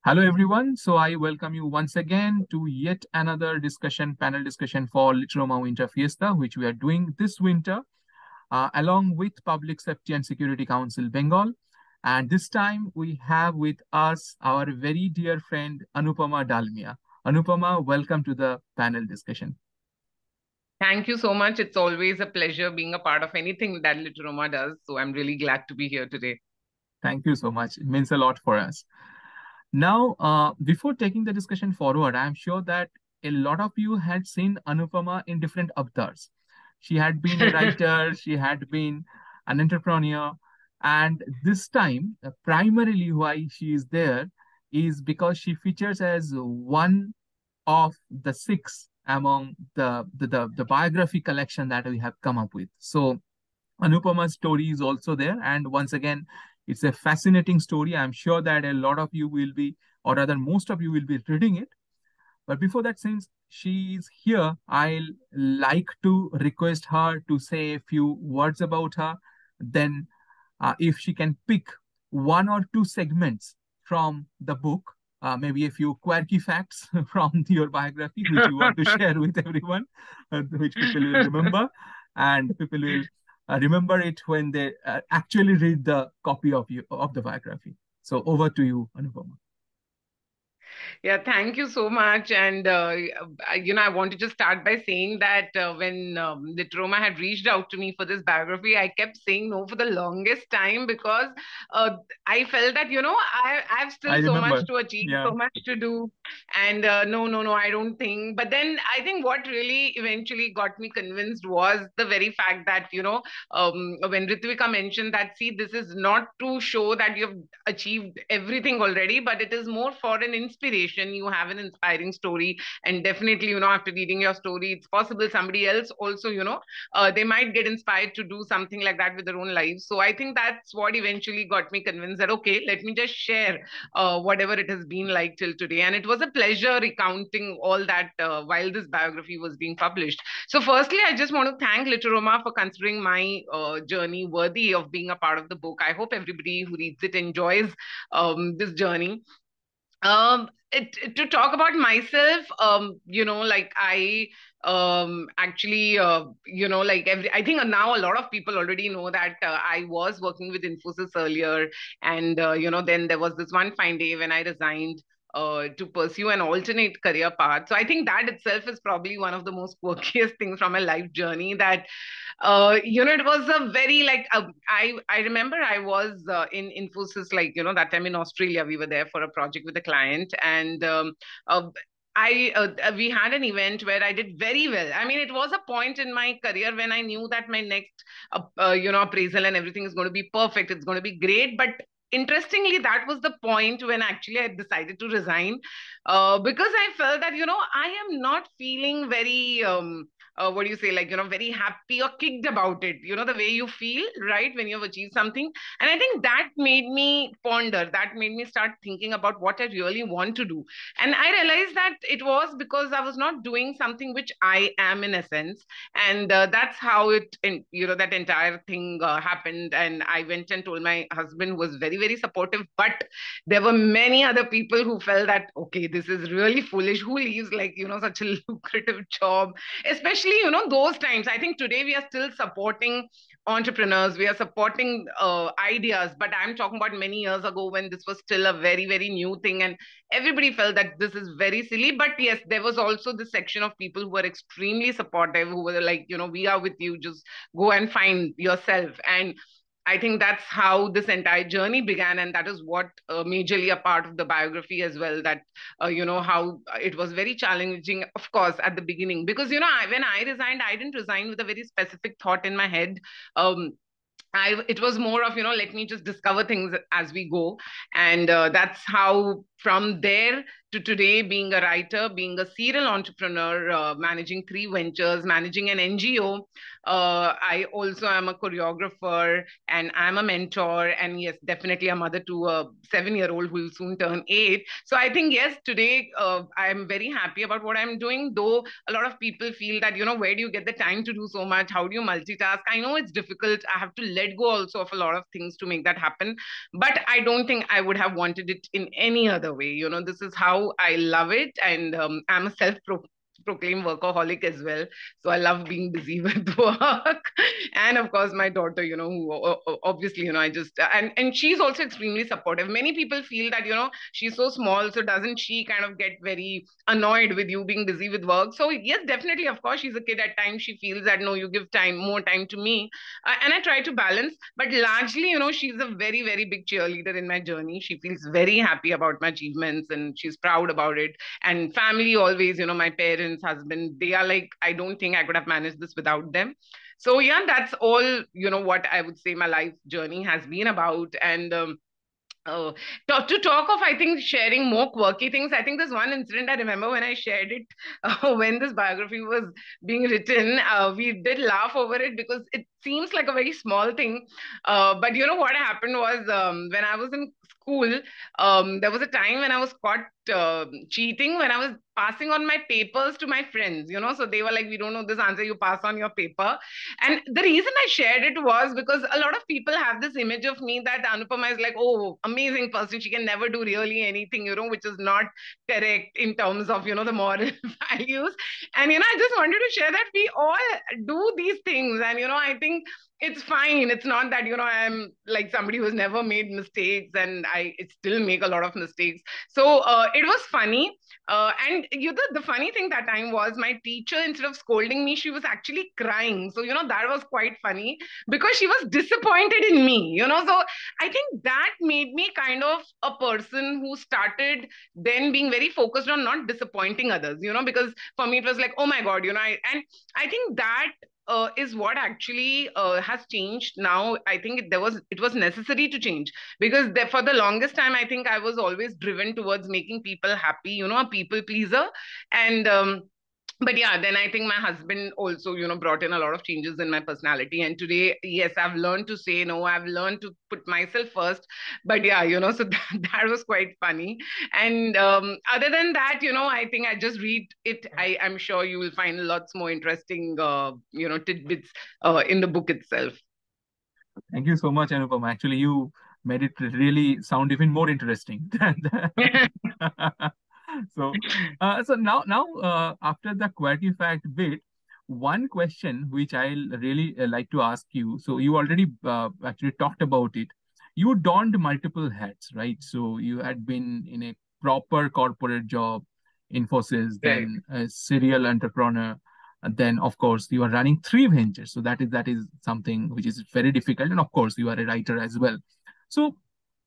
Hello, everyone. So I welcome you once again to yet another panel discussion for Literoma Winter Fiesta, which we are doing this winter along with Public Safety and Security Council Bengal. And this time we have with us our very dear friend Anupama Dalmia. Anupama, welcome to the panel discussion. Thank you so much. It's always a pleasure being a part of anything that Literoma does. So I'm really glad to be here today. Thank you so much. It means a lot for us. Now, before taking the discussion forward, I'm sure that a lot of you had seen Anupama in different avatars. She had been a writer, she had been an entrepreneur, and this time, primarily why she is there is because she features as one of the six among the biography collection that we have come up with. So Anupama's story is also there. And once again, it's a fascinating story. I'm sure that a lot of you will be, or rather, most of you will be reading it. But before that, since she is here, I'll like to request her to say a few words about her. Then, if she can pick one or two segments from the book, maybe a few quirky facts from your biography, which you want to share with everyone, which people will remember, and people will remember it when they actually read the copy of the biography. So over to you, Anupama. Yeah, thank you so much. And, I want to just start by saying that when Literoma had reached out to me for this biography, I kept saying no for the longest time because uh, I felt that, I've I still so much remember. to achieve, Yeah. so much to do. And no, I don't think. But then I think what really eventually got me convinced was the very fact that, when Ritvika mentioned that, see, this is not to show that you've achieved everything already, but it is more for an inspiration. You have an inspiring story, and definitely, after reading your story, it's possible somebody else also, they might get inspired to do something like that with their own lives. So I think that's what eventually got me convinced that, okay, let me just share whatever it has been like till today. And it was a pleasure recounting all that while this biography was being published. So, firstly, I just want to thank Literoma for considering my journey worthy of being a part of the book. I hope everybody who reads it enjoys this journey. To talk about myself, like I actually, like I think now a lot of people already know that I was working with Infosys earlier, and then there was this one fine day when I resigned. To pursue an alternate career path. So I think that itself is probably one of the most quirkiest things from my life journey that it was a very like I remember I was in Infosys, like that time in Australia. We were there for a project with a client, and uh, we had an event where I did very well. I mean, it was a point in my career when I knew that my next appraisal and everything is going to be perfect. It's going to be great, but interestingly, that was the point when actually I decided to resign, because I felt that I am not feeling very what do you say, like very happy or kicked about it, the way you feel right when you've achieved something. And I think that made me ponder, that made me start thinking about what I really want to do. And I realized that it was because I was not doing something which I am in essence. And that's how that entire thing happened. And I went and told my husband, who was very, very supportive, but there were many other people who felt that, okay, this is really foolish. Who leaves, like, such a lucrative job, especially those times. I think today we are still supporting entrepreneurs, we are supporting ideas, but I'm talking about many years ago when this was still a very, very new thing, and everybody felt that this is very silly. But yes, there was also this section of people who were extremely supportive, who were like, we are with you, just go and find yourself. And I think that's how this entire journey began, and that is what majorly a part of the biography as well. That how it was very challenging, of course, at the beginning, because when I resigned, I didn't resign with a very specific thought in my head. Um, it was more of, let me just discover things as we go. And that's how from there to today being a writer, being a serial entrepreneur, managing 3 ventures, managing an NGO. I also am a choreographer and I'm a mentor. And yes, definitely a mother to a 7-year-old who will soon turn 8. So I think, yes, today I'm very happy about what I'm doing, though a lot of people feel that, where do you get the time to do so much? How do you multitask? I know it's difficult. I have to let go also of a lot of things to make that happen. But I don't think I would have wanted it in any other way. This is how I love it. And I'm a proclaimed workaholic as well. So I love being busy with work. And of course, my daughter, who obviously, I just, and she's also extremely supportive. Many people feel that, she's so small. So doesn't she kind of get very annoyed with you being busy with work? So yes, definitely, of course, she's a kid. At times she feels that, no, you give more time to me. And I try to balance, but largely, she's a very, very big cheerleader in my journey. She feels very happy about my achievements and she's proud about it. And family always, my parents, husband, they are like, I don't think I could have managed this without them. So yeah, that's all, what I would say my life journey has been about. And Oh, to talk of, I think, sharing more quirky things. I think there's one incident I remember when I shared it, when this biography was being written. We did laugh over it because it seems like a very small thing. But what happened was, when I was in school, there was a time when I was caught cheating when I was passing on my papers to my friends. So they were like, we don't know this answer, you pass on your paper. And the reason I shared it was because a lot of people have this image of me that Anupama is like, oh, amazing person. She can never do really anything, which is not correct in terms of, the moral values. And, I just wanted to share that we all do these things. And, I think it's fine. It's not that, I'm like somebody who's never made mistakes and I still make a lot of mistakes. So it was funny. And the funny thing that time was my teacher, instead of scolding me, she was actually crying. So, that was quite funny because she was disappointed in me, So I think that made me kind of a person who started then being very focused on not disappointing others, because for me it was like, oh my God, and I think that is what actually has changed now. I think it was necessary to change because for the longest time, I think I was always driven towards making people happy, a people pleaser. And but yeah, then I think my husband also, brought in a lot of changes in my personality. And today, yes, I've learned to say no. I've learned to put myself first. But yeah, so that was quite funny. And other than that, I think I just read it. I'm sure you will find lots more interesting, tidbits in the book itself. Thank you so much, Anupam. Actually, you made it really sound even more interesting. So, so now, after the quirky fact bit, one question which I'll really like to ask you. So you already actually talked about it. You donned multiple hats, right? So you had been in a proper corporate job, Infosys, Right. then a serial entrepreneur, and then of course you are running 3 ventures. So that is something which is very difficult, and of course you are a writer as well. So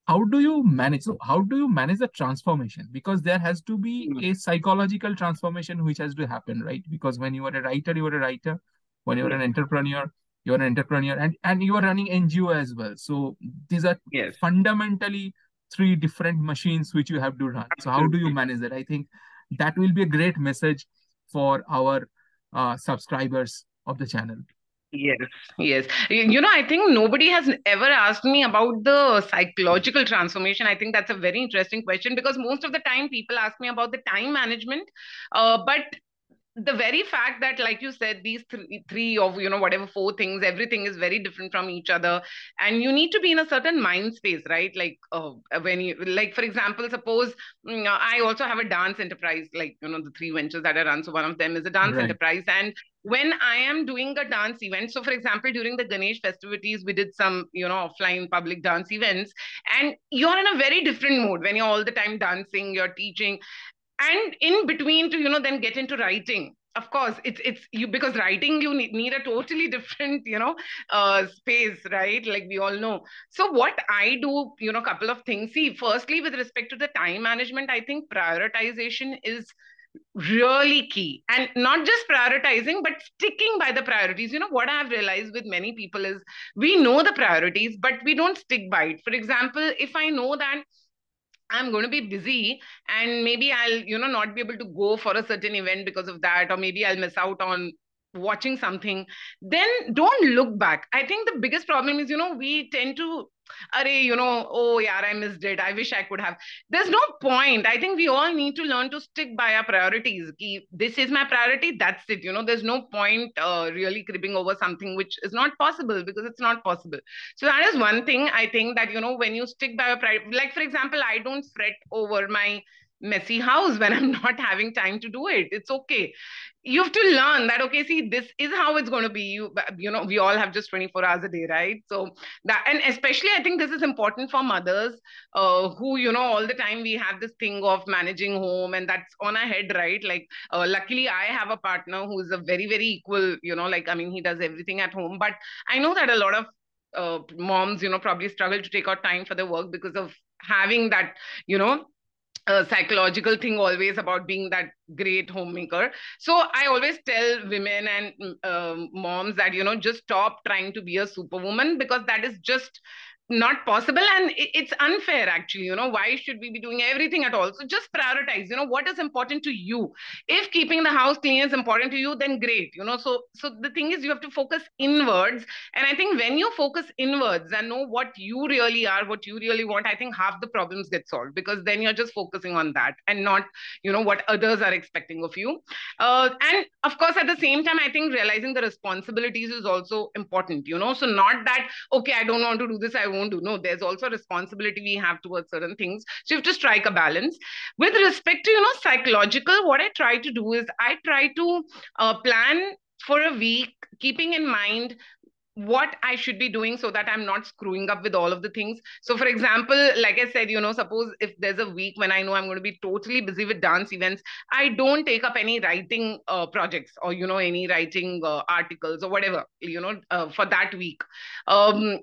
how do you manage the transformation, because there has to be Mm. a psychological transformation which has to happen, right? Because when you are a writer, you are a writer. When you are Yes. an entrepreneur, you are an entrepreneur, and you are running NGO as well. So these are Yes. fundamentally 3 different machines which you have to run. So how do you Absolutely. manage that? I think that will be a great message for our subscribers of the channel. Yes, yes. I think nobody has ever asked me about the psychological transformation. I think that's a very interesting question because most of the time people ask me about the time management. But the very fact that, like you said, these three of, whatever 4 things, everything is very different from each other. And you need to be in a certain mind space, right? Like when you, like, for example, suppose I also have a dance enterprise, like, the 3 ventures that I run. So one of them is a dance Right. enterprise. And when I am doing a dance event, so for example, during the Ganesh festivities, we did some, offline public dance events. And you're in a very different mode when you're all the time dancing, you're teaching, and in between to then get into writing. Of course, it's you, because writing you need a totally different space, right? Like we all know. So what I do, couple of things. See, firstly, with respect to the time management, I think prioritization is really key, and not just prioritizing but sticking by the priorities. What I've realized with many people is we know the priorities but we don't stick by it. For example, if I know that I'm going to be busy, and maybe I'll, not be able to go for a certain event because of that, or maybe I'll miss out on watching something, then don't look back. I think the biggest problem is, we tend to, oh yeah, I missed it. I wish I could have. There's no point. I think we all need to learn to stick by our priorities. This is my priority. That's it. There's no point really cribbing over something which is not possible, because it's not possible. So that is one thing I think, that, when you stick by a priority, like for example, I don't fret over my messy house when I'm not having time to do it. It's okay. You have to learn that, okay, see, this is how it's going to be. We all have just 24 hours a day, right? So that, and especially I think this is important for mothers, who, all the time we have this thing of managing home, and that's on our head, right? Like, luckily I have a partner who is a very, very equal, like, I mean, he does everything at home. But I know that a lot of moms, probably struggle to take out time for their work because of having that, you know a psychological thing always about being that great homemaker. So I always tell women and moms that, just stop trying to be a superwoman, because that is just not possible, and it's unfair actually. Why should we be doing everything at all? So just prioritize, what is important to you. If keeping the house clean is important to you, then great. So the thing is, you have to focus inwards. And I think when you focus inwards and know what you really are, what you really want, I think half the problems get solved, because then you're just focusing on that and not, what others are expecting of you. And of course, at the same time, I think realizing the responsibilities is also important. So not that, okay, I don't want to do this, I won't do. No, there's also a responsibility we have towards certain things. So you have to strike a balance. With respect to, psychological, what I try to do is I try to plan for a week, keeping in mind what I should be doing, so that I'm not screwing up with all of the things. So, for example, like I said, suppose if there's a week when I know I'm going to be totally busy with dance events, I don't take up any writing projects, or, any writing articles or whatever, for that week. And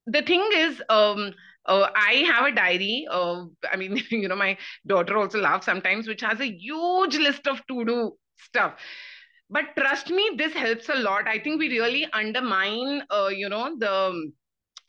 the thing is, I have a diary. I mean, my daughter also laughs sometimes, which has a huge list of to do stuff. But trust me, this helps a lot. I think we really undermine, the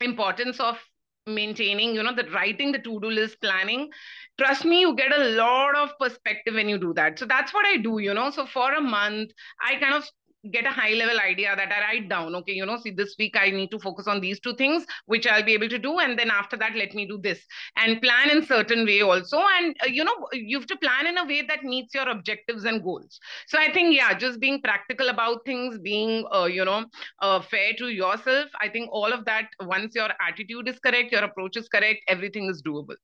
importance of maintaining, the writing the to-do list, planning. Trust me, you get a lot of perspective when you do that. So that's what I do. So for a month, I kind of get a high level idea, that I write down, okay, see, this week I need to focus on these two things, which I'll be able to do, and then after that, let me do this, and plan in certain way also. And you have to plan in a way that meets your objectives and goals. So I think, yeah, just being practical about things, being fair to yourself, I think all of that, once your attitude is correct, your approach is correct, everything is doable.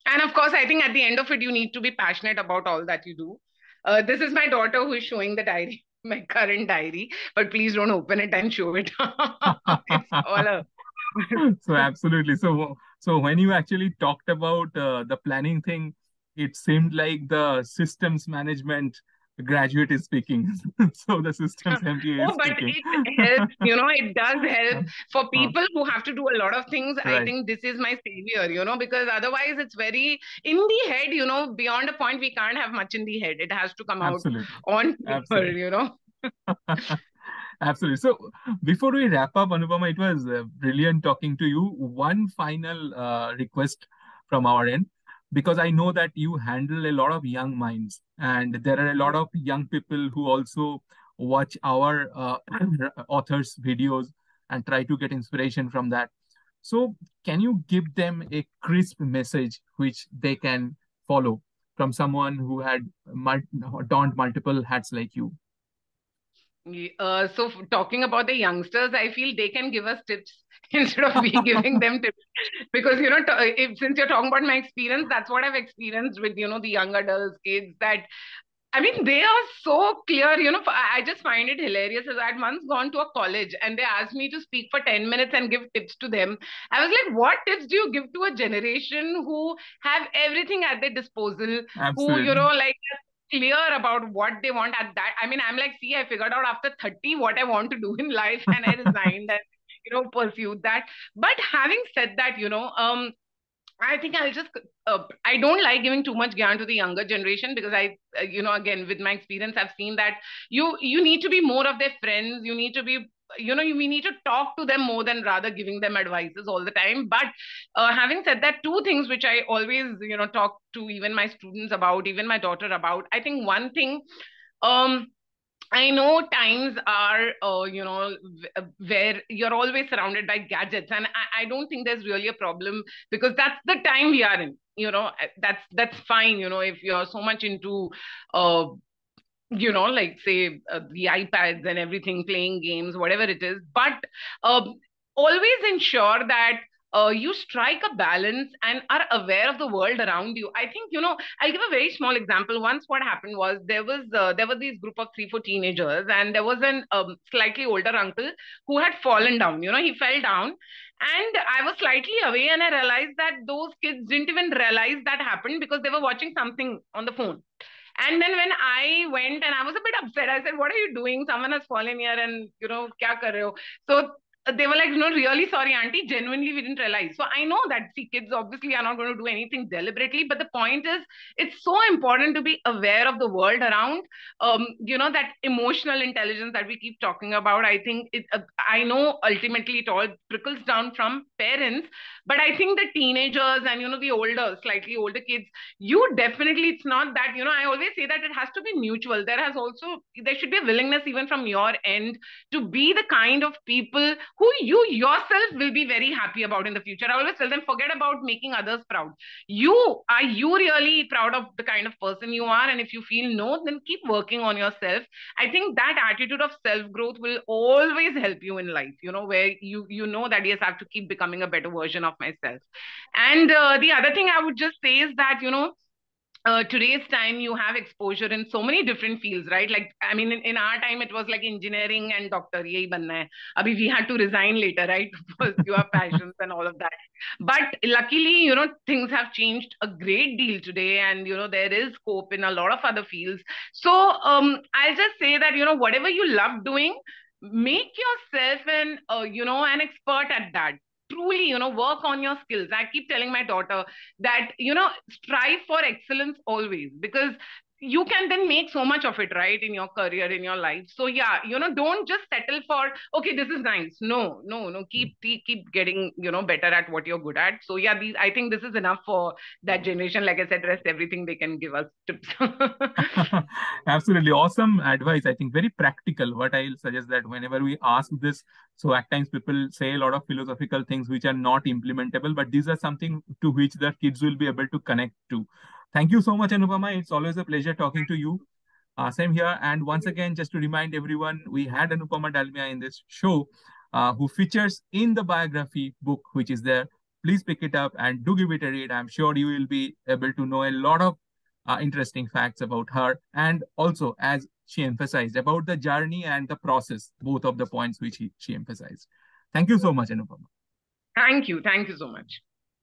And of course, I think at the end of it, you need to be passionate about all that you do. This is my daughter who is showing the diary, my current diary, but please don't open it and show it. It's all a So absolutely. So when you actually talked about the planning thing, it seemed like the systems management graduate is speaking. So the systems MBA is Oh, but speaking. it helps, it does help for Uh, people who have to do a lot of things. I right. think this is my savior, because otherwise it's very in the head, beyond a point, we can't have much in the head. It has to come out Absolutely. on Absolutely. paper. Absolutely. So before we wrap up, Anupama, it was brilliant talking to you. One final request from our end, because I know that you handle a lot of young minds, and there are a lot of young people who also watch our authors' videos and try to get inspiration from that. So can you give them a crisp message which they can follow from someone who had donned multiple hats like you? So talking about the youngsters, I feel they can give us tips instead of we giving them tips, because since you're talking about my experience, that's what I've experienced with the young adults, kids. That, I mean, they are so clear. I just find it hilarious. As I'd once gone to a college and they asked me to speak for 10 minutes and give tips to them. I was like, what tips do you give to a generation who have everything at their disposal, who, Absolutely. like, clear about what they want at that? I mean, I'm like, see, I figured out after 30 what I want to do in life, and I resigned and, pursued that. But having said that, I think I'll just, I don't like giving too much gyan to the younger generation, because again, with my experience, I've seen that you need to be more of their friends. You need to be we need to talk to them more than rather giving them advices all the time. But having said that, two things which I always talk to even my students about, even my daughter about. I think one thing, um I know times are, where you're always surrounded by gadgets, and I don't think there's really a problem, because that's the time we are in. That's fine. If you're so much into, uh, like say the iPads and everything, playing games, whatever it is. But um, always ensure that you strike a balance and are aware of the world around you. I think, I'll give a very small example. Once what happened was, there were these group of 3, 4 teenagers, and there was an slightly older uncle who had fallen down. He fell down, and I was slightly away, and I realized that those kids didn't even realize that happened because they were watching something on the phone. And then when I went, and I was a bit upset, I said, "What are you doing? Someone has fallen here, and kya kar rahe ho?" So they were like, "No, really sorry, auntie. Genuinely, we didn't realize." So I know that, see, kids obviously are not going to do anything deliberately, but the point is, it's so important to be aware of the world around. That emotional intelligence that we keep talking about. I think I know ultimately it all trickles down from parents, but I think the teenagers and the older, slightly older kids, you definitely, it's not that, I always say that it has to be mutual. There should be a willingness even from your end to be the kind of people who you yourself will be very happy about in the future. I always tell them, forget about making others proud. Are you really proud of the kind of person you are? And if you feel no, then keep working on yourself. I think that attitude of self growth will always help you in life, where you know that, yes, I have to keep becoming a better version of myself. And the other thing I would just say is that, today's time, you have exposure in so many different fields, right? Like, I mean, in our time it was like engineering and doctor, yahi banna hai. Abhi we had to resign later, right? To pursue our passions and all of that. But luckily, things have changed a great deal today, and there is scope in a lot of other fields. So I'll just say that, whatever you love doing, make yourself an expert at that. Truly, work on your skills. I keep telling my daughter that, strive for excellence always, because you can then make so much of it, right, in your career, in your life. So yeah, don't just settle for, okay, this is nice. No, no, no, keep getting, better at what you're good at. So yeah, I think this is enough for that generation. Like I said, rest everything they can give us tips. Absolutely awesome advice. I think very practical. What I'll suggest that whenever we ask this, so at times people say a lot of philosophical things which are not implementable, but these are something to which the kids will be able to connect to. Thank you so much, Anupama. It's always a pleasure talking to you. Same here. And once again, just to remind everyone, we had Anupama Dalmia in this show, who features in the biography book, which is there. Please pick it up and do give it a read. I'm sure you will be able to know a lot of interesting facts about her. And also, as she emphasized, about the journey and the process, both of the points which she emphasized. Thank you so much, Anupama. Thank you so much.